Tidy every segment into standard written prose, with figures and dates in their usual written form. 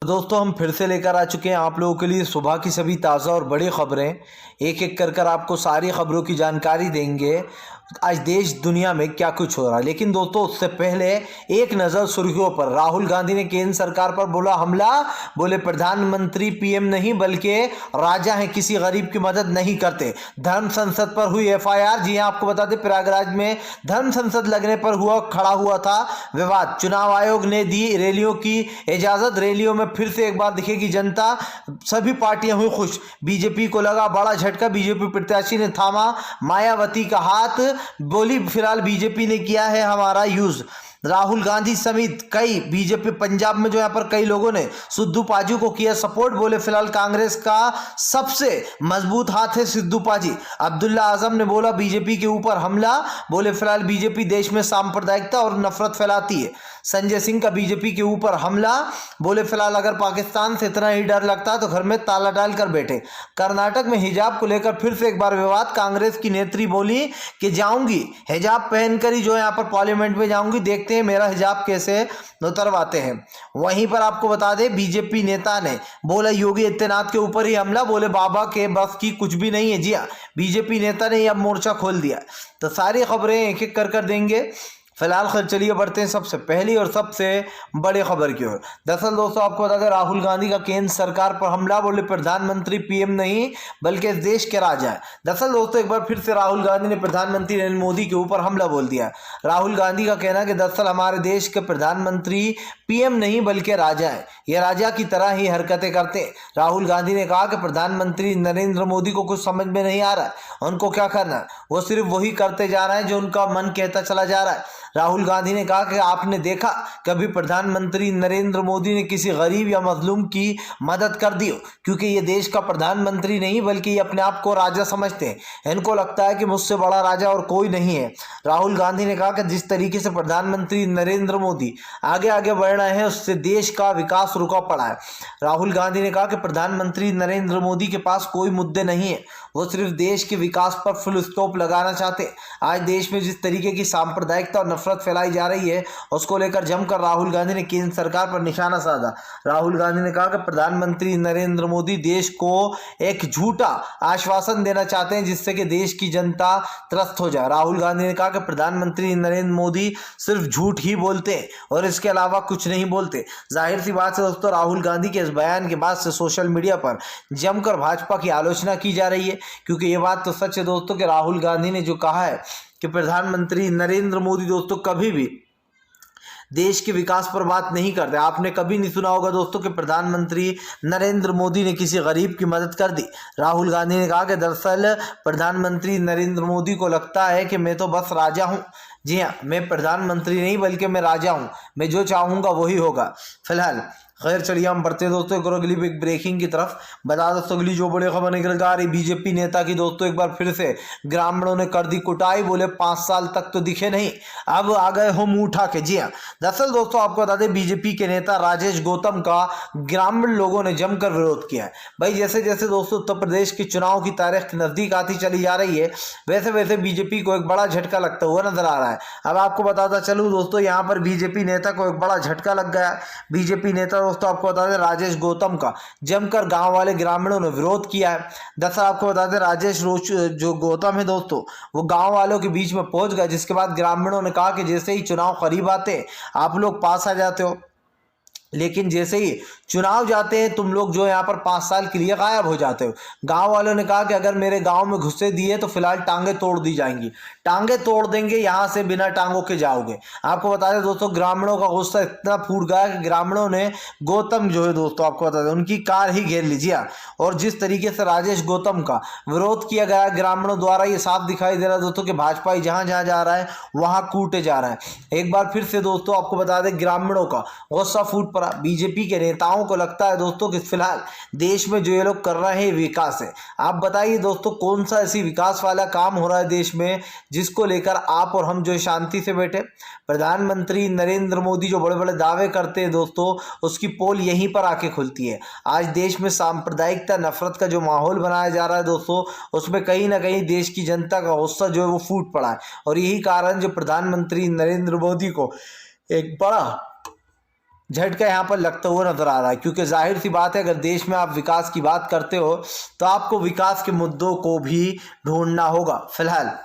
दोस्तों हम फिर से लेकर आ चुके हैं आप लोगों के लिए सुबह की सभी ताज़ा और बड़ी खबरें। एक एक कर आपको सारी खबरों की जानकारी देंगे आज देश दुनिया में क्या कुछ हो रहा है। लेकिन दोस्तों उससे पहले एक नज़र सुर्खियों पर। राहुल गांधी ने केंद्र सरकार पर बोला हमला, बोले प्रधानमंत्री पीएम नहीं बल्कि राजा हैं, किसी गरीब की मदद नहीं करते। धर्म संसद पर हुई एफआईआर। जी हां, आपको बता दें प्रयागराज में धर्म संसद लगने पर खड़ा हुआ था विवाद। चुनाव आयोग ने दी रैलियों की इजाजत। रैलियों में फिर से एक बार दिखेगी जनता। सभी पार्टियां हुई खुश। बीजेपी को लगा बड़ा झटका। बीजेपी प्रत्याशी ने थामा मायावती का हाथ, बोली फिलहाल बीजेपी ने किया है हमारा यूज। राहुल गांधी समेत कई बीजेपी पंजाब में जो यहाँ पर कई लोगों ने सिद्धू पाजी को किया सपोर्ट। बोले फिलहाल कांग्रेस का सबसे मजबूत हाथ है सिद्धू पाजी। अब्दुल्ला आजम ने बोला बीजेपी के ऊपर हमला। बोले फिलहाल बीजेपी देश में सांप्रदायिकता और नफरत फैलाती है। संजय सिंह का बीजेपी के ऊपर हमला। बोले फिलहाल अगर पाकिस्तान से इतना ही डर लगता है तो घर में ताला डालकर बैठे। कर्नाटक में हिजाब को लेकर फिर से एक बार विवाद। कांग्रेस की नेत्री बोली कि जाऊंगी हिजाब पहनकर ही जो यहाँ पर पार्लियामेंट में जाऊंगी, देखते हैं मेरा हिजाब कैसे उतरवाते हैं। वहीं पर आपको बता दें बीजेपी नेता ने बोला योगी आदित्यनाथ के ऊपर ही हमला। बोले बाबा के बस की कुछ भी नहीं है। जी हाँ, बीजेपी नेता ने अब मोर्चा खोल दिया। तो सारी खबरें एक एक कर देंगे। फिलहाल चलिए बढ़ते हैं सबसे पहली और सबसे बड़ी खबर की ओर। दरअसल दोस्तों आपको बता दें राहुल गांधी का केंद्र सरकार पर हमला। बोले प्रधानमंत्री पीएम नहीं बल्कि इस देश के राजा है। दरअसल दोस्तों एक बार फिर से राहुल गांधी ने प्रधानमंत्री नरेंद्र मोदी के ऊपर हमला बोल दिया। राहुल गांधी का कहना है कि दरअसल हमारे देश के प्रधानमंत्री पीएम नहीं बल्कि राजा है, ये राजा की तरह ही हरकतें करते हैं। राहुल गांधी ने कहा कि प्रधानमंत्री नरेंद्र मोदी को कुछ समझ में नहीं आ रहा है, उनको क्या करना है, वो सिर्फ वही करते जा रहे हैं जो उनका मन कहता चला जा रहा है। राहुल गांधी ने कहा कि आपने देखा कभी प्रधानमंत्री नरेंद्र मोदी ने किसी गरीब या मजलूम की मदद कर दी हो, क्योंकि ये देश का प्रधानमंत्री नहीं बल्कि ये अपने आप को राजा समझते हैं। इनको लगता है कि मुझसे बड़ा राजा और कोई नहीं है। राहुल गांधी ने कहा कि जिस तरीके से प्रधानमंत्री नरेंद्र मोदी आगे आगे बढ़ रहे हैं उससे देश का विकास रुका पड़ा है। राहुल गांधी ने कहा कि प्रधानमंत्री नरेंद्र मोदी के पास कोई मुद्दे नहीं है, वो सिर्फ देश के विकास पर फुल स्टॉप लगाना चाहते हैं। आज देश में जिस तरीके की सांप्रदायिकता और नफरत फैलाई जा रही है उसको लेकर जमकर राहुल गांधी ने केंद्र सरकार पर निशाना साधा। राहुल गांधी ने कहा कि प्रधानमंत्री नरेंद्र मोदी देश को एक झूठा आश्वासन देना चाहते हैं जिससे कि देश की जनता त्रस्त हो जाए। राहुल गांधी ने कहा कि प्रधानमंत्री नरेंद्र मोदी सिर्फ झूठ ही बोलते हैं और इसके अलावा कुछ नहीं बोलते। जाहिर सी बात है दोस्तों राहुल गांधी के इस बयान के बाद से सोशल मीडिया पर जमकर भाजपा की आलोचना की जा रही है, क्योंकि ये बात तो सच है दोस्तों कि राहुल गांधी ने जो कहा है कि प्रधानमंत्री नरेंद्र मोदी दोस्तों कभी भी देश के विकास पर बात नहीं करते। आपने कभी नहीं सुना होगा दोस्तों कि प्रधानमंत्री नरेंद्र मोदी ने किसी गरीब की मदद कर दी। राहुल गांधी ने कहा कि दरअसल प्रधानमंत्री नरेंद्र मोदी को लगता है कि मैं तो बस राजा हूं। जी हाँ, मैं प्रधानमंत्री नहीं बल्कि मैं राजा हूं, मैं जो चाहूंगा वही होगा। फिलहाल खैर चलिए हम बढ़ते हैं दोस्तों एक अगली बिग ब्रेकिंग की तरफ। बता दोस्तों अगली जो बड़ी खबर निकल कर आ रही बीजेपी नेता की दोस्तों एक बार फिर से ग्रामीणों ने कर दी कुटाई। बोले 5 साल तक तो दिखे नहीं, अब आ गए हो मुंह उठा के। जी हाँ, दरअसल दोस्तों आपको बता दें बीजेपी के नेता राजेश गौतम का ग्रामीण लोगों ने जमकर विरोध किया है। भाई जैसे जैसे दोस्तों उत्तर प्रदेश के चुनाव की तारीख नजदीक आती चली जा रही है वैसे वैसे बीजेपी को एक बड़ा झटका लगता हुआ नजर आ रहा है। अब आपको बताता चलूँ दोस्तों यहाँ पर बीजेपी नेता को एक बड़ा झटका लग गया। बीजेपी नेता दोस्तों आपको बता दें राजेश गौतम का जमकर गांव वाले ग्रामीणों ने विरोध किया है। दरअसल आपको बता दें राजेश जो गौतम है दोस्तों वो गांव वालों के बीच में पहुंच गया, जिसके बाद ग्रामीणों ने कहा कि जैसे ही चुनाव करीब आते आप लोग पास आ जाते हो, लेकिन जैसे ही चुनाव जाते हैं तुम लोग जो यहाँ पर 5 साल के लिए गायब हो जाते हो। गांव वालों ने कहा कि अगर मेरे गांव में घुसे दिए तो फिलहाल टांगे तोड़ दी जाएंगी, टांगे तोड़ देंगे, यहाँ से बिना टांगों के जाओगे। आपको बता दें दोस्तों ग्रामीणों का गुस्सा इतना फूट गया कि ग्रामीणों ने गौतम जो है दोस्तों आपको बता दें उनकी कार ही घेर लीजिए। और जिस तरीके से राजेश गौतम का विरोध किया गया ग्रामीणों द्वारा ये साफ दिखाई दे रहा है दोस्तों कि भाजपा जहां जहां जा रहा है वहां कूटे जा रहा है। एक बार फिर से दोस्तों आपको बता दें ग्रामीणों का गुस्सा फूट पड़ा। बीजेपी के नेताओं को लगता है दोस्तों कि फिलहाल देश में जो ये लोग कर रहे हैं विकास है। आप बताइए दोस्तों कौन सा ऐसी विकास वाला काम हो रहा है देश में जिसको लेकर आप और हम जो शांति से बैठे। प्रधानमंत्री नरेंद्र मोदी जो बड़े बड़े दावे करते हैं दोस्तों उसकी पोल यहीं पर आके खुलती है। आज देश में सांप्रदायिकता नफरत का जो माहौल बनाया जा रहा है दोस्तों उसमें कहीं ना कहीं देश की जनता का गुस्सा जो है वो फूट पड़ा है। और यही कारण जो प्रधानमंत्री नरेंद्र मोदी को एक बड़ा झटका यहाँ पर लगता हुआ नजर आ रहा है, क्योंकि जाहिर सी बात है अगर देश में आप विकास की बात करते हो तो आपको विकास के मुद्दों को भी ढूंढना होगा। फिलहाल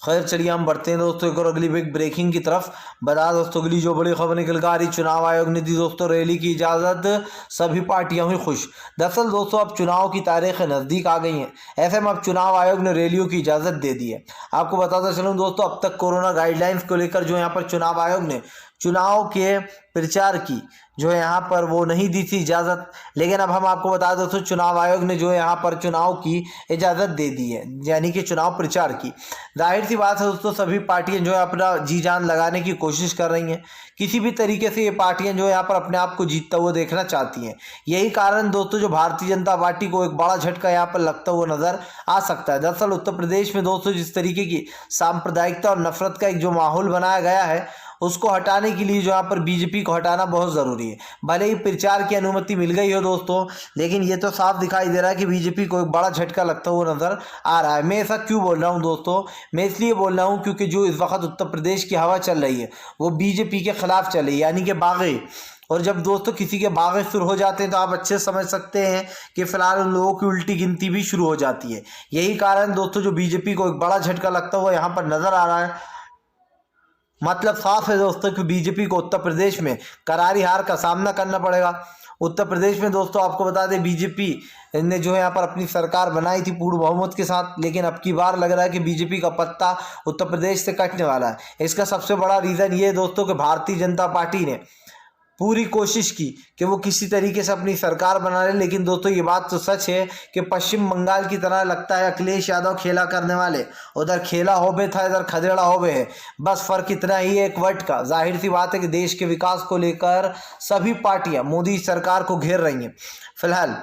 खैर चलिए हम बढ़ते हैं दोस्तों एक और अगली बिग ब्रेकिंग की तरफ। बता दोस्तों अगली जो बड़ी खबर निकल कर आ रही, चुनाव आयोग ने दी दोस्तों रैली की इजाज़त, सभी पार्टियां हुई खुश। दरअसल दोस्तों अब चुनाव की तारीखें नज़दीक आ गई हैं, ऐसे में अब चुनाव आयोग ने रैलियों की इजाज़त दे दी है। आपको बताता चलूँ दोस्तों अब तक कोरोना गाइडलाइंस को लेकर जो यहाँ पर चुनाव आयोग ने चुनाव के प्रचार की जो है यहाँ पर वो नहीं दी थी इजाज़त, लेकिन अब हम आपको बता दोस्तों चुनाव आयोग ने जो है यहाँ पर चुनाव की इजाज़त दे दी है, यानी कि चुनाव प्रचार की। जाहिर सी बात है दोस्तों सभी पार्टियां जो है अपना जी जान लगाने की कोशिश कर रही हैं, किसी भी तरीके से ये पार्टियां जो है यहाँ पर अपने आप को जीतता हुआ देखना चाहती हैं। यही कारण दोस्तों जो भारतीय जनता पार्टी को एक बड़ा झटका यहाँ पर लगता हुआ नज़र आ सकता है। दरअसल उत्तर प्रदेश में दोस्तों जिस तरीके की सांप्रदायिकता और नफरत का एक जो माहौल बनाया गया है उसको हटाने के लिए जो यहाँ पर बीजेपी को हटाना बहुत ज़रूरी है। भले ही प्रचार की अनुमति मिल गई हो दोस्तों, लेकिन ये तो साफ दिखाई दे रहा है कि बीजेपी को एक बड़ा झटका लगता हुआ नज़र आ रहा है। मैं ऐसा क्यों बोल रहा हूँ दोस्तों, मैं इसलिए बोल रहा हूँ क्योंकि जो इस वक्त उत्तर प्रदेश की हवा चल रही है वो बीजेपी के खिलाफ चल रही है, यानी कि बागी। और जब दोस्तों किसी के बागे शुरू हो जाते हैं तो आप अच्छे समझ सकते हैं कि फिलहाल उन लोगों की उल्टी गिनती भी शुरू हो जाती है। यही कारण दोस्तों जो बीजेपी को एक बड़ा झटका लगता हुआ यहाँ पर नज़र आ रहा है। मतलब साफ है दोस्तों कि बीजेपी को उत्तर प्रदेश में करारी हार का सामना करना पड़ेगा। उत्तर प्रदेश में दोस्तों आपको बता दें बीजेपी ने जो है यहाँ पर अपनी सरकार बनाई थी पूर्ण बहुमत के साथ, लेकिन अब की बार लग रहा है कि बीजेपी का पत्ता उत्तर प्रदेश से कटने वाला है। इसका सबसे बड़ा रीज़न ये है दोस्तों कि भारतीय जनता पार्टी ने पूरी कोशिश की कि वो किसी तरीके से अपनी सरकार बना ले, लेकिन दोस्तों ये बात तो सच है कि पश्चिम बंगाल की तरह लगता है अखिलेश यादव खेला करने वाले, उधर खेला होबे था इधर खदेड़ा होबे है। बस फर्क इतना ही है एक वर्ड का। जाहिर सी बात है कि देश के विकास को लेकर सभी पार्टियां मोदी सरकार को घेर रही हैं। फिलहाल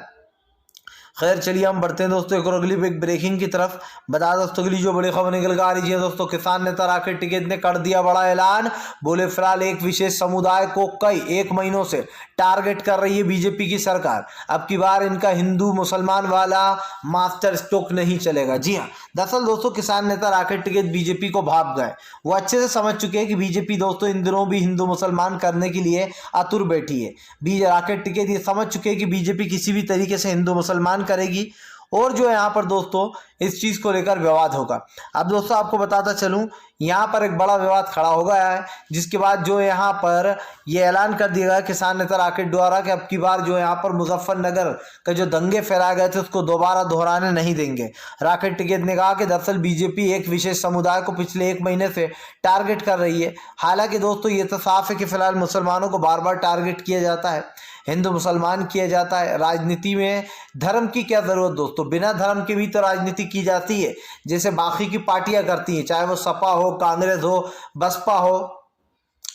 खैर चलिए हम बढ़ते हैं दोस्तों एक और अगली बिग ब्रेकिंग की तरफ। बता दोस्तों अगली जो बड़ी खबर निकल कर आ रही है दोस्तों, किसान नेता राकेश टिकैत ने कर दिया बड़ा ऐलान। बोले फिलहाल एक विशेष समुदाय को कई एक महीनों से टारगेट कर रही है बीजेपी की सरकार। अब की बार इनका हिंदू मुसलमान वाला मास्टर स्ट्रोक नहीं चलेगा। जी हाँ, दरअसल दोस्तों किसान नेता राकेश टिकैत बीजेपी को भाप गए। वो अच्छे से समझ चुके हैं कि बीजेपी दोस्तों इन दिनों भी हिंदू मुसलमान करने के लिए आतुर बैठी है। राकेश टिकैत ये समझ चुके हैं कि बीजेपी किसी भी तरीके से हिंदू मुसलमान करेगी और जो है यहाँ पर दोस्तों इस चीज़ को लेकर विवाद होगा। अब दोस्तों आपको बताता चलूँ यहाँ पर एक बड़ा विवाद खड़ा हो गया है, जिसके बाद जो यहाँ पर ये ऐलान कर दिया गया किसान नेता राकेश द्वारा कि अब की बार जो यहाँ पर मुजफ्फरनगर के जो दंगे फैलाए गए थे उसको दोबारा दोहराने नहीं देंगे। राकेश टिकैत ने कहा कि दरअसल बीजेपी एक विशेष समुदाय को पिछले एक महीने से टारगेट कर रही है। हालांकि दोस्तों ये तो साफ है कि फिलहाल मुसलमानों को बार बार टारगेट किया जाता है, हिंदू मुसलमान किया जाता है। राजनीति में धर्म की क्या ज़रूरत दोस्तों, बिना धर्म के भी तो राजनीति की जाती है जैसे बाकी की पार्टियां करती हैं, चाहे वो सपा हो, कांग्रेस हो, बसपा हो,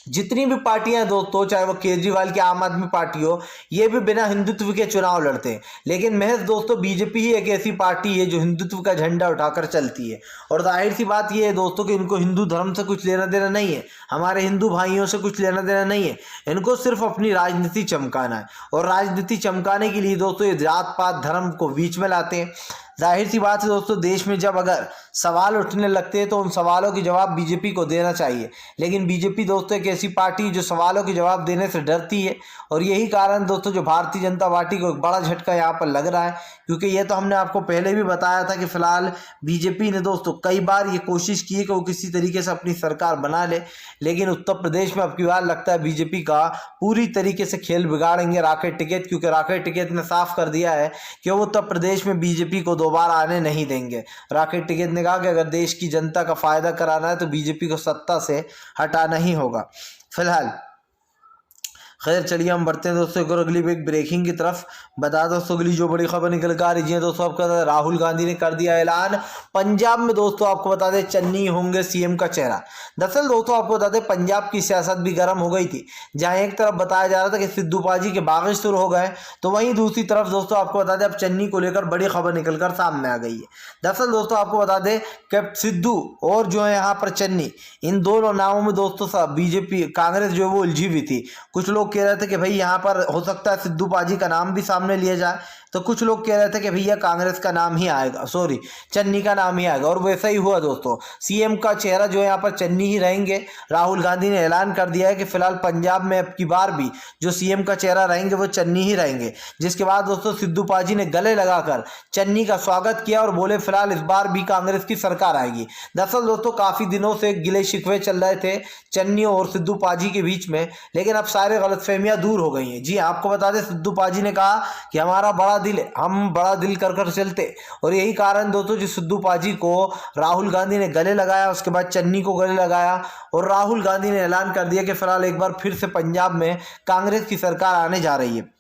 जितनी भी पार्टियां हैं दोस्तों, चाहे वो केजरीवाल की आम आदमी पार्टी हो, ये भी बिना हिंदुत्व के चुनाव लड़ते हैं। लेकिन महज दोस्तों बीजेपी ही एक ऐसी पार्टी है जो हिंदुत्व का झंडा उठाकर चलती है। और जाहिर सी बात ये है दोस्तों कि इनको हिंदू धर्म से कुछ लेना देना नहीं है, हमारे हिंदू भाइयों से कुछ लेना देना नहीं है। इनको सिर्फ अपनी राजनीति चमकाना है, और राजनीति चमकाने के लिए दोस्तों ये जात पात धर्म को बीच में लाते हैं। जाहिर सी बात है दोस्तों देश में जब अगर सवाल उठने लगते हैं तो उन सवालों के जवाब बीजेपी को देना चाहिए, लेकिन बीजेपी दोस्तों एक ऐसी पार्टी जो सवालों के जवाब देने से डरती है। और यही कारण दोस्तों जो भारतीय जनता पार्टी को एक बड़ा झटका यहाँ पर लग रहा है, क्योंकि ये तो हमने आपको पहले भी बताया था कि फिलहाल बीजेपी ने दोस्तों कई बार ये कोशिश की है कि वो किसी तरीके से अपनी सरकार बना ले, लेकिन उत्तर प्रदेश में अब की बार लगता है बीजेपी का पूरी तरीके से खेल बिगाड़ेंगे राकेश टिकैत, क्योंकि राकेश टिकैत ने साफ कर दिया है कि वो उत्तर प्रदेश में बीजेपी को दोबारा आने नहीं देंगे। राकेश टिकैत ने कहा कि अगर देश की जनता का फायदा कराना है तो बीजेपी को सत्ता से हटाना ही होगा। फिलहाल खैर चलिए हम बढ़ते हैं दोस्तों एक और अगली बिग ब्रेकिंग की तरफ। बता दोस्तों अगली जो बड़ी खबर निकल कर आ रही है दोस्तों, आपका राहुल गांधी ने कर दिया ऐलान। पंजाब में दोस्तों आपको बता दें चन्नी होंगे सीएम का चेहरा। दरअसल दोस्तों आपको बता दें पंजाब की सियासत भी गर्म हो गई थी, जहां एक तरफ बताया जा रहा था कि सिद्धू पाजी के बागिश शुरू हो गए, तो वहीं दूसरी तरफ दोस्तों आपको बता दें अब चन्नी को लेकर बड़ी खबर निकल कर सामने आ गई है। दरअसल दोस्तों आपको बता दें कि सिद्धू और जो है यहाँ पर चन्नी, इन दोनों नामों में दोस्तों बीजेपी कांग्रेस जो है वो उलझी हुई थी। कुछ लोग कह रहे थे कि भाई यहाँ पर हो सकता है सिद्धू पाजी का नाम भी सामने लिया जाए, तो कुछ लोग कह रहे थे कि भैया कांग्रेस का नाम ही आएगा, सॉरी चन्नी का नाम ही आएगा, और वैसा ही हुआ दोस्तों। सीएम का चेहरा जो है यहाँ पर चन्नी ही रहेंगे। राहुल गांधी ने ऐलान कर दिया है कि फिलहाल पंजाब में अब की बार भी जो सीएम का चेहरा रहेंगे वो चन्नी ही रहेंगे। जिसके बाद दोस्तों सिद्धू पाजी ने गले लगाकर चन्नी का स्वागत किया और बोले फिलहाल इस बार भी कांग्रेस की सरकार आएगी। दरअसल दोस्तों काफी दिनों से गिले शिकवे चल रहे थे चन्नी और सिद्धू पाजी के बीच में, लेकिन अब सारे गलतफहमियां दूर हो गई हैं। जी आपको बता दें, सिद्धू पाजी ने कहा कि हमारा बड़ा दिल है, हम बड़ा दिल कर चलते, और यही कारण दोस्तों जो सिद्धू पाजी को राहुल गांधी ने गले लगाया, उसके बाद चन्नी को गले लगाया और राहुल गांधी ने ऐलान कर दिया कि फिलहाल एक बार फिर से पंजाब में कांग्रेस की सरकार आने जा रही है।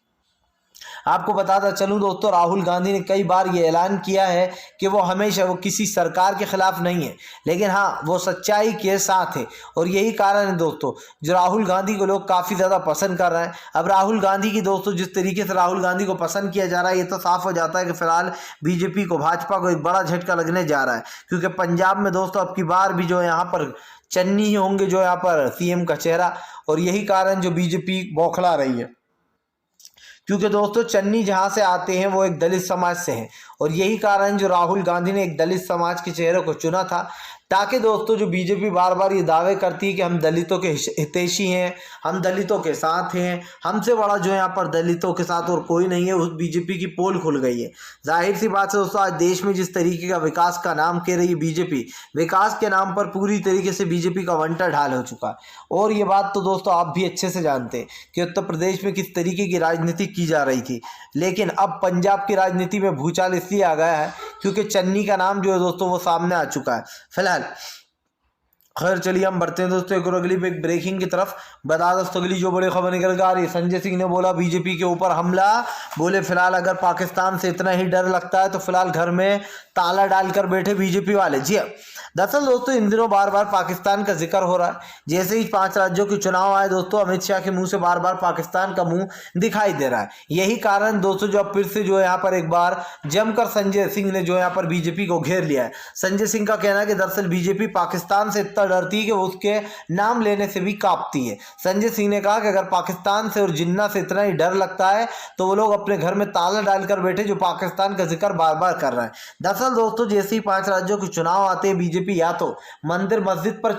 आपको बताता चलूं दोस्तों, राहुल गांधी ने कई बार ये ऐलान किया है कि वो हमेशा वो किसी सरकार के खिलाफ नहीं है, लेकिन हाँ वो सच्चाई के साथ है, और यही कारण है दोस्तों जो राहुल गांधी को लोग काफ़ी ज़्यादा पसंद कर रहे हैं। अब राहुल गांधी की दोस्तों जिस तरीके से राहुल गांधी को पसंद किया जा रहा है, ये तो साफ हो जाता है कि फिलहाल बीजेपी को, भाजपा को एक बड़ा झटका लगने जा रहा है, क्योंकि पंजाब में दोस्तों अब की बार भी जो यहाँ पर चन्नी ही होंगे जो यहाँ पर सीएम का चेहरा, और यही कारण जो बीजेपी बौखला रही है, क्योंकि दोस्तों चन्नी जहां से आते हैं वो एक दलित समाज से हैं, और यही कारण जो राहुल गांधी ने एक दलित समाज के चेहरे को चुना था, ताकि दोस्तों जो बीजेपी बार बार ये दावे करती है कि हम दलितों के हितैषी हैं, हम दलितों के साथ हैं, हमसे बड़ा जो है यहाँ पर दलितों के साथ और कोई नहीं है, उस बीजेपी की पोल खुल गई है। जाहिर सी बात है दोस्तों, आज देश में जिस तरीके का विकास का नाम कह रही है बीजेपी, विकास के नाम पर पूरी तरीके से बीजेपी का वंटा ढाल हो चुका है। और ये बात तो दोस्तों आप भी अच्छे से जानते हैं कि उत्तर प्रदेश में किस तरीके की राजनीति की जा रही थी, लेकिन अब पंजाब की राजनीति में भूचाल इसलिए आ गया है क्योंकि चन्नी का नाम जो है दोस्तों वो सामने आ चुका है। फिलहाल खैर चलिए हम बढ़ते हैं दोस्तों एक और अगली एक ब्रेकिंग की तरफ। बता दोस्तों अगली जो बड़ी खबर निकल कर आ रही है, संजय सिंह ने बोला बीजेपी के ऊपर हमला, बोले फिलहाल अगर पाकिस्तान से इतना ही डर लगता है तो फिलहाल घर में ताला डालकर बैठे बीजेपी वाले। जी दरअसल दोस्तों इन दिनों बार बार पाकिस्तान का जिक्र हो रहा है, जैसे ही 5 राज्यों के चुनाव आए दोस्तों अमित शाह के मुंह से बार बार पाकिस्तान का मुंह दिखाई दे रहा है। यही कारण दोस्तों जो अब फिर से जो है यहाँ पर एक बार जमकर संजय सिंह ने जो है यहाँ पर बीजेपी को घेर लिया है। संजय सिंह का कहना है कि दरअसल बीजेपी पाकिस्तान से इतना डरती है कि वो उसके नाम लेने से भी कांपती है। संजय सिंह ने कहा कि अगर पाकिस्तान से और जिन्ना से इतना ही डर लगता है तो वो लोग अपने घर में ताला डालकर बैठे जो पाकिस्तान का जिक्र बार बार कर रहे हैं। दरअसल दोस्तों जैसे ही 5 राज्यों के चुनाव आते हैं बीजेपी या तो मंदिर मस्जिद पर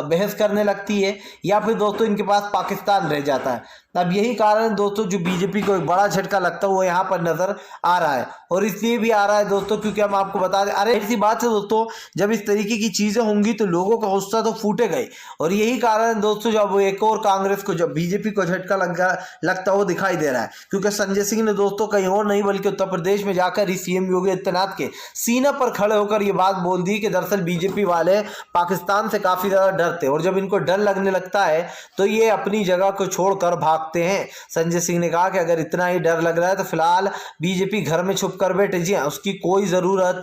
बहस करने लगती है या फिर दोस्तों इनके पास पाकिस्तान रह जाता है। अब यही कारण दोस्तों जो बीजेपी को एक बड़ा झटका लगता है वो यहाँ पर नजर आ रहा है, और इसलिए भी आ रहा है दोस्तों क्योंकि हम आपको बता दें, अरे ऐसी बात है दोस्तों जब इस तरीके की चीजें होंगी तो लोगों का गुस्सा तो फूटेगा ही, और यही कारण दोस्तों जब एक और कांग्रेस को, जब बीजेपी को झटका लगता वो दिखाई दे रहा है, क्योंकि संजय सिंह ने दोस्तों कहीं और नहीं बल्कि उत्तर प्रदेश में जाकर ही सीएम योगी आदित्यनाथ के सीने पर खड़े होकर ये बात बोल दी कि दरअसल बीजेपी वाले पाकिस्तान से काफी ज्यादा डरते, और जब इनको डर लगने लगता है तो ये अपनी जगह को छोड़कर भागते हैं। संजय सिंह ने कहा कि अगर इतना ही डर लग रहा है तो फिलहाल बीजेपी घर में छुप कर बैठे, जी उसकी कोई जरूरत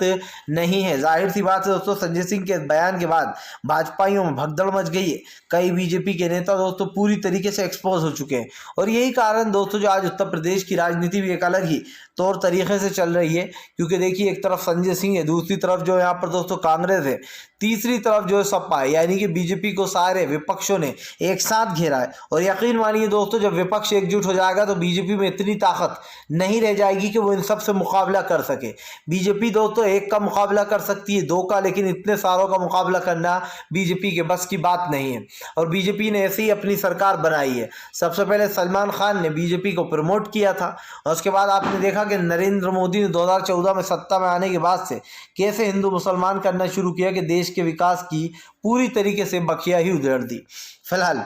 नहीं है। जाहिर सी बात है दोस्तों संजय सिंह के बयान के बाद भाजपाइयों में भगदड़ मच गई है, कई बीजेपी के नेता दोस्तों पूरी तरीके से एक्सपोज हो चुके हैं, और यही कारण दोस्तों जो आज उत्तर प्रदेश की राजनीति भी एक अलग ही तौर तरीके से चल रही है, क्योंकि देखिए एक तरफ संजय सिंह है, दूसरी तरफ जो यहाँ पर दोस्तों कांग्रेस है, तीसरी तरफ जो है सपा है, यानी कि बीजेपी को सारे विपक्षों ने एक साथ घेरा है। और यकीन मानिए दोस्तों जब विपक्ष एकजुट हो जाएगा तो बीजेपी में इतनी ताकत नहीं रह जाएगी कि वो इन सब से मुकाबला कर सके। बीजेपी दोस्तों एक का मुकाबला कर सकती है, 2 का, लेकिन इतने सारों का मुकाबला करना बीजेपी के बस की बात नहीं है। और बीजेपी ने ऐसे ही अपनी सरकार बनाई है। सबसे पहले सलमान खान ने बीजेपी को प्रमोट किया था, और उसके बाद आपने देखा कि नरेंद्र मोदी ने 2014 में सत्ता में आने के बाद से कैसे हिंदू मुसलमान करना शुरू किया कि देश के विकास की पूरी तरीके से बखिया ही उधेड़ दी। फिलहाल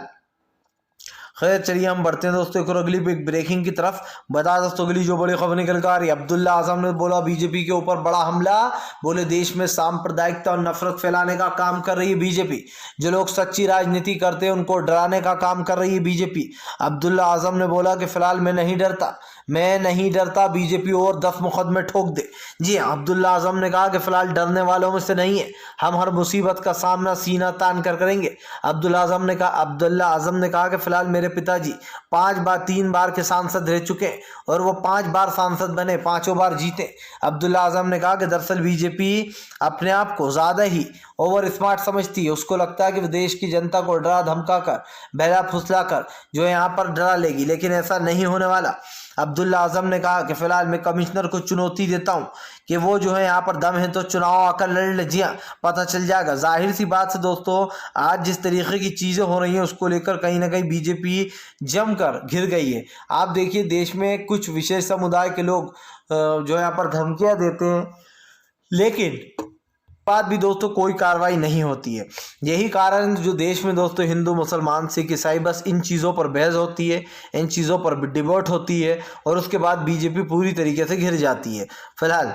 खैर चलिए हम बढ़ते हैं दोस्तों एक और अगली ब्रेकिंग की तरफ। बता दोस्तों अगली जो बड़ी खबर निकल कर आ रही है, अब्दुल्ला आजम ने बोला बीजेपी के ऊपर बड़ा हमला, बोले देश में सांप्रदायिकता और नफरत फैलाने का काम कर रही है बीजेपी, जो लोग सच्ची राजनीति करते हैं उनको डराने का काम कर रही है बीजेपी। अब्दुल्ला आजम ने बोला कि फिलहाल मैं नहीं डरता, बीजेपी और 10 मुकदमे ठोक दे। जी अब्दुल्ला आजम ने कहा कि फिलहाल डरने वालों में से नहीं है, हम हर मुसीबत का सामना सीना तान कर करेंगे। अब्दुल्ला आजम ने कहा कि फिलहाल मेरे मेरे पिताजी 5 बार 3 बार के सांसद रह चुके हैं और वो 5 बार सांसद बने, 5 बार जीते। अब्दुल्ला आजम ने कहा कि दरअसल बीजेपी अपने आप को ज़्यादा ही ओवर स्मार्ट समझती है। उसको लगता है कि वो देश की जनता को डरा धमका कर, बहला फुसला कर जो है यहाँ पर डरा लेगी, लेकिन ऐसा नहीं होने वाला। अब्दुल्ला आजम ने कहा कि फिलहाल मैं कमिश्नर को चुनौती देता हूं कि वो जो है यहाँ पर दम है तो चुनाव आकर लड़ ले। जी हाँ, पता चल जाएगा। जाहिर सी बात से दोस्तों, आज जिस तरीके की चीज़ें हो रही हैं उसको लेकर कहीं ना कहीं बीजेपी जमकर घिर गई है। आप देखिए, देश में कुछ विशेष समुदाय के लोग जो यहाँ पर धमकियाँ देते हैं, लेकिन बाद भी दोस्तों कोई कार्रवाई नहीं होती है। यही कारण जो देश में दोस्तों हिंदू मुसलमान सिख ईसाई बस इन चीज़ों पर बहस होती है, इन चीज़ों पर डिबेट होती है और उसके बाद बीजेपी पूरी तरीके से घिर जाती है। फिलहाल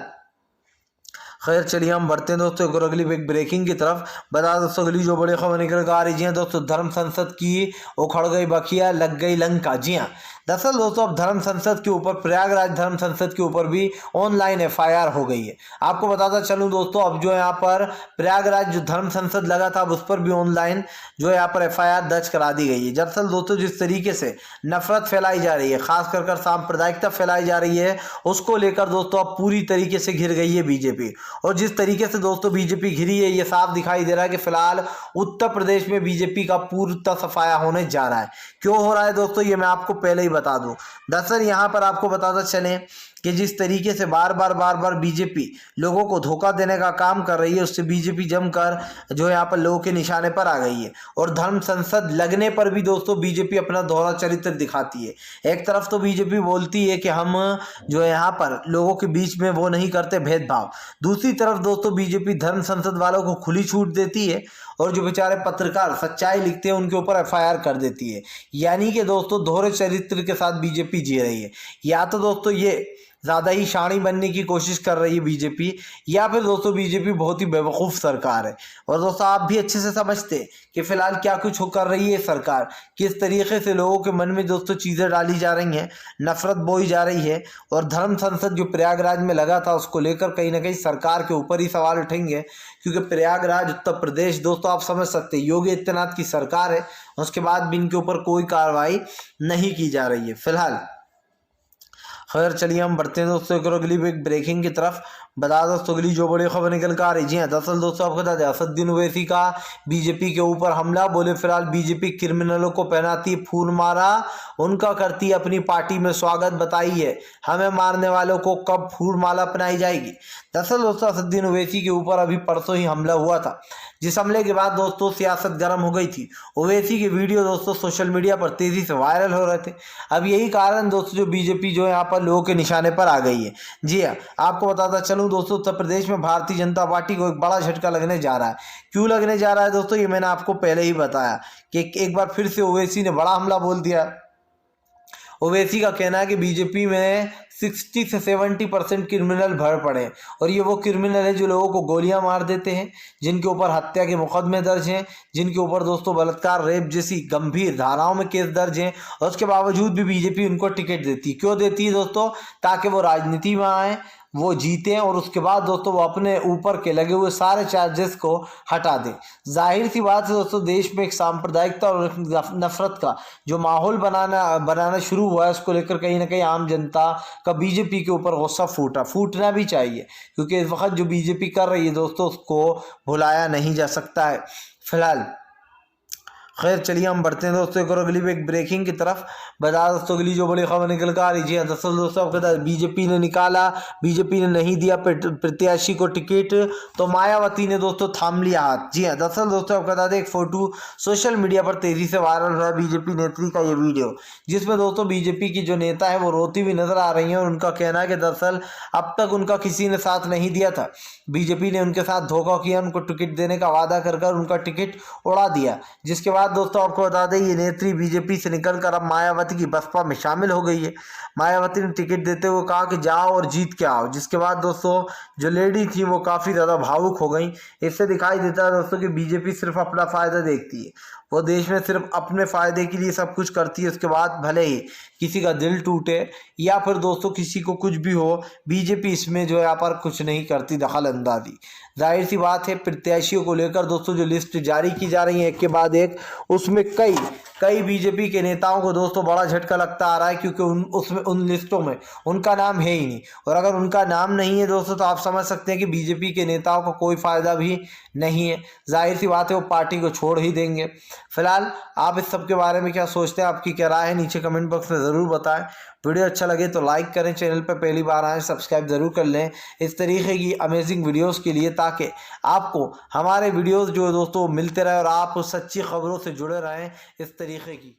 खैर चलिए हम बढ़ते हैं दोस्तों एक अगली ब्रेकिंग की तरफ। बता दोस्तों अगली जो बड़ी खबर निकल कर आ रही है दोस्तों, धर्म संसद की उखड़ गई बखिया, लग गई लंका। जी हाँ, दरअसल दोस्तों अब धर्म संसद के ऊपर, प्रयागराज धर्म संसद के ऊपर भी ऑनलाइन FIR हो गई है। आपको बताता चलूं दोस्तों, अब जो यहाँ पर प्रयागराज जो धर्म संसद लगा था अब उस पर भी ऑनलाइन जो यहाँ पर FIR दर्ज करा दी गई है। दरअसल दोस्तों जिस तरीके से नफरत फैलाई जा रही है, खास कर सांप्रदायिकता फैलाई जा रही है, उसको लेकर दोस्तों अब पूरी तरीके से घिर गई है बीजेपी। और जिस तरीके से दोस्तों बीजेपी घिरी है, ये साफ दिखाई दे रहा है कि फिलहाल उत्तर प्रदेश में बीजेपी का पूरा सफाया होने जा रहा है। क्यों हो रहा है दोस्तों, ये मैं आपको पहले ही बता दूं। दरअसल यहाँ पर आपको बताता चले कि जिस तरीके से बार बार बीजेपी लोगों को धोखा देने का काम कर रही है, उससे बीजेपी जमकर जो है यहाँ पर लोगों के निशाने पर आ गई है। और धर्म संसद लगने पर भी दोस्तों बीजेपी अपना दोहरा चरित्र दिखाती है। एक तरफ तो बीजेपी बोलती है कि हम जो है यहाँ पर लोगों के बीच में वो नहीं करते भेदभाव, दूसरी तरफ दोस्तों बीजेपी धर्म संसद वालों को खुली छूट देती है और जो बेचारे पत्रकार सच्चाई लिखते हैं उनके ऊपर FIR कर देती है। यानी कि दोस्तों दोहरे चरित्र के साथ बीजेपी जी रही है। या तो दोस्तों ये ज़्यादा ही शाणी बनने की कोशिश कर रही है बीजेपी, या फिर दोस्तों बीजेपी बहुत ही बेवकूफ़ सरकार है। और दोस्तों आप भी अच्छे से समझते हैं कि फिलहाल क्या कुछ कर रही है सरकार, किस तरीके से लोगों के मन में दोस्तों चीज़ें डाली जा रही हैं, नफरत बोई जा रही है। और धर्म संसद जो प्रयागराज में लगा था उसको लेकर कहीं ना कहीं सरकार के ऊपर ही सवाल उठेंगे, क्योंकि प्रयागराज उत्तर प्रदेश दोस्तों आप समझ सकते हैं योगी आदित्यनाथ की सरकार है, उसके बाद भी इनके ऊपर कोई कार्रवाई नहीं की जा रही है। फिलहाल खैर चलिए हम बढ़ते हैं दोस्तों एक अगली ब्रेकिंग की तरफ। बता दोस्तों अगली जो बड़ी खबर निकल कर आ रही है, दरअसल दोस्तों आपको बता दें असदुद्दीन ओवैसी का बीजेपी के ऊपर हमला। बोले फिलहाल बीजेपी क्रिमिनलों को पहनाती फूल मारा, उनका करती अपनी पार्टी में स्वागत, बताई है हमें मारने वालों को कब फूल माला अपनाई जाएगी। दरअसल दोस्तों असदुद्दीन ओवैसी के ऊपर अभी परसों ही हमला हुआ था, जिस हमले के बाद दोस्तों सियासत गर्म हो गई थी। ओवैसी के वीडियो दोस्तों सोशल मीडिया पर तेजी से वायरल हो रहे थे। अब यही कारण दोस्तों जो बीजेपी जो है यहाँ पर लोगों के निशाने पर आ गई है। जी हाँ, आपको बताता चलूँ दोस्तों उत्तर प्रदेश में भारतीय जनता पार्टी को एक बड़ा झटका लगने जा रहा है। क्यों लगने जा रहा है दोस्तों, ये मैंने आपको पहले ही बताया कि एक बार फिर से ओवैसी ने बड़ा हमला बोल दिया। ओवैसी का कहना है कि बीजेपी में 60 से 70% क्रिमिनल भर पड़े, और ये वो क्रिमिनल है जो लोगों को गोलियां मार देते हैं, जिनके ऊपर हत्या के मुकदमे दर्ज हैं, जिनके ऊपर दोस्तों बलात्कार रेप जैसी गंभीर धाराओं में केस दर्ज हैं। और उसके बावजूद भी बीजेपी उनको टिकट देती है। क्यों देती है दोस्तों, ताकि वो राजनीति में आए, वो जीते और उसके बाद दोस्तों वो अपने ऊपर के लगे हुए सारे चार्जेस को हटा दें। जाहिर सी बात है दोस्तों, देश में एक सांप्रदायिकता और नफरत का जो माहौल बनाना शुरू हुआ है, उसको लेकर कहीं ना कहीं आम जनता का बीजेपी के ऊपर गुस्सा फूटना भी चाहिए, क्योंकि इस वक्त जो बीजेपी कर रही है दोस्तों उसको भुलाया नहीं जा सकता है। फिलहाल खैर चलिए हम बढ़ते हैं दोस्तों एक और अगली ब्रेकिंग की तरफ। बता दोस्तों अगली जो बड़ी खबर निकल कर आ रही है, दरअसल दोस्तों आपको बता बीजेपी ने निकाला, बीजेपी ने नहीं दिया प्रत्याशी को टिकट, तो मायावती ने दोस्तों थाम लिया हाथ। जी हाँ, दरअसल दोस्तों आपको बता दें एक फोटो सोशल मीडिया पर तेजी से वायरल हुआ है बीजेपी नेत्री का ये वीडियो, जिसमें दोस्तों बीजेपी की जो नेता है वो रोती हुई नजर आ रही है। और उनका कहना है कि दरअसल अब तक उनका किसी ने साथ नहीं दिया था, बीजेपी ने उनके साथ धोखा किया, उनको टिकट देने का वादा कर उनका टिकट उड़ा दिया। जिसके बाद दोस्तों आपको बता दें ये नेत्री बीजेपी से निकलकर अब मायावती की बसपा में शामिल हो गई है। मायावती ने टिकट देते हुए कहा कि जाओ और जीत के आओ। जिसके बाद दोस्तों जो लेडी थी वो काफ़ी ज़्यादा भावुक हो गई। इससे दिखाई देता है दोस्तों कि बीजेपी सिर्फ अपना फ़ायदा देखती है, वो देश में सिर्फ अपने फ़ायदे के लिए सब कुछ करती है। उसके बाद भले ही किसी का दिल टूटे या फिर दोस्तों किसी को कुछ भी हो, बीजेपी इसमें जो है यहाँ पर कुछ नहीं करती दखल अंदाजी। जाहिर सी बात है प्रत्याशियों को लेकर दोस्तों जो लिस्ट जारी की जा रही है एक के बाद एक, उसमें कई बीजेपी के नेताओं को दोस्तों बड़ा झटका लगता आ रहा है, क्योंकि उन लिस्टों में उनका नाम है ही नहीं। और अगर उनका नाम नहीं है दोस्तों तो आप समझ सकते हैं कि बीजेपी के नेताओं को कोई फ़ायदा भी नहीं है। जाहिर सी बात है वो पार्टी को छोड़ ही देंगे। फिलहाल आप इस सब के बारे में क्या सोचते हैं, आपकी क्या राय है, नीचे कमेंट बॉक्स में ज़रूर बताएं। वीडियो अच्छा लगे तो लाइक करें, चैनल पर पहली बार आएँ सब्सक्राइब ज़रूर कर लें इस तरीके की अमेजिंग वीडियोस के लिए, ताकि आपको हमारे वीडियोस जो दोस्तों मिलते रहे और आप सच्ची खबरों से जुड़े रहें इस तरीके की।